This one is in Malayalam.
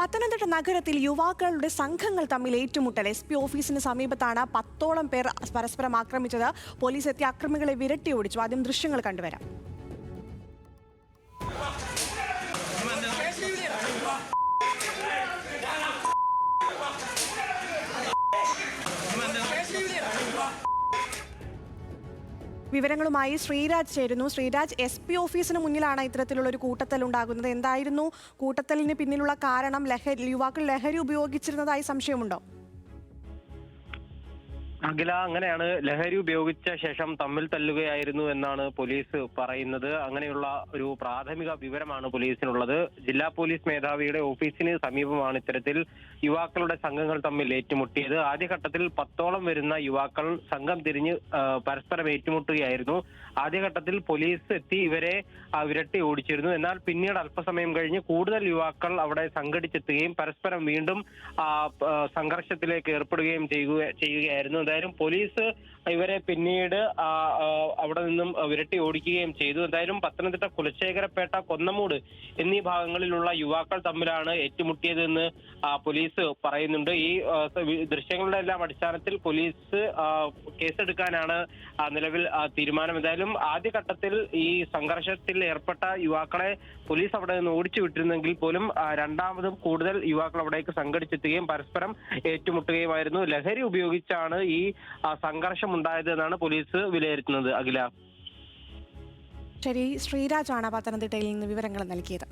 പത്തനംതിട്ട നഗരത്തിൽ യുവാക്കളുടെ സംഘങ്ങൾ തമ്മിൽ ഏറ്റുമുട്ടൽ. SP ഓഫീസിന് സമീപത്താണ് 10ഓളം പേർ പരസ്പരം ആക്രമിച്ചത്. പോലീസ് എത്തി അക്രമികളെ വിരട്ടി ഓടിച്ചു. ആദ്യം ദൃശ്യങ്ങൾ കണ്ടുവരാം. വിവരങ്ങളുമായി ശ്രീരാജ് ചേരുന്നു. ശ്രീരാജ്, SP ഓഫീസിന് മുന്നിലാണ് ഇത്തരത്തിലുള്ള ഒരു കൂട്ടത്തൽ ഉണ്ടാകുന്നത്. എന്തായിരുന്നു കൂട്ടത്തലിന് പിന്നിലുള്ള കാരണം? യുവാക്കൾ ലഹരി ഉപയോഗിച്ചിരുന്നതായി സംശയമുണ്ടോ? അഖില, അങ്ങനെയാണ്. ലഹരി ഉപയോഗിച്ച ശേഷം തമ്മിൽ തല്ലുകയായിരുന്നു എന്നാണ് പോലീസ് പറയുന്നത്. അങ്ങനെയുള്ള ഒരു പ്രാഥമിക വിവരമാണ് പോലീസിനുള്ളത്. ജില്ലാ പോലീസ് മേധാവിയുടെ ഓഫീസിന് സമീപമാണ് ഇത്തരത്തിൽ യുവാക്കളുടെ സംഘങ്ങൾ തമ്മിൽ ഏറ്റുമുട്ടിയത്. ആദ്യഘട്ടത്തിൽ 10ഓളം വരുന്ന യുവാക്കൾ സംഘം തിരിഞ്ഞ് പരസ്പരം ഏറ്റുമുട്ടുകയായിരുന്നു. ആദ്യഘട്ടത്തിൽ പോലീസ് എത്തി ഇവരെ വിരട്ടി ഓടിച്ചിരുന്നു. എന്നാൽ പിന്നീട് അല്പസമയം കഴിഞ്ഞ് കൂടുതൽ യുവാക്കൾ അവിടെ സംഘടിച്ചെത്തുകയും പരസ്പരം വീണ്ടും സംഘർഷത്തിലേക്ക് ഏർപ്പെടുകയും ചെയ്യുകയായിരുന്നു. എന്തായാലും പോലീസ് ഇവരെ പിന്നീട് അവിടെ നിന്നും വിരട്ടി ഓടിക്കുകയും ചെയ്തു. എന്തായാലും പത്തനംതിട്ട കുലശേഖരപേട്ട, കൊന്നമൂട് എന്നീ ഭാഗങ്ങളിലുള്ള യുവാക്കൾ തമ്മിലാണ് ഏറ്റുമുട്ടിയതെന്ന് പോലീസ് പറയുന്നുണ്ട്. ഈ ദൃശ്യങ്ങളുടെ എല്ലാം അടിസ്ഥാനത്തിൽ പോലീസ് കേസെടുക്കാനാണ് നിലവിൽ തീരുമാനം. എന്തായാലും ആദ്യഘട്ടത്തിൽ ഈ സംഘർഷത്തിൽ ഏർപ്പെട്ട യുവാക്കളെ പോലീസ് അവിടെ നിന്ന് ഓടിച്ചു വിട്ടിരുന്നെങ്കിൽ പോലും രണ്ടാമതും കൂടുതൽ യുവാക്കൾ അവിടേക്ക് സംഘടിച്ചെത്തുകയും പരസ്പരം ഏറ്റുമുട്ടുകയുമായിരുന്നു. ലഹരി ഉപയോഗിച്ചാണ് ഈ സംഘർഷം ഉണ്ടായത് എന്നാണ് പോലീസ് വിലയിരുത്തുന്നത്. അഖില, ശരി, ശ്രീരാജാണ് പത്തനംതിട്ടയിൽ നിന്ന് വിവരങ്ങൾ നൽകിയത്.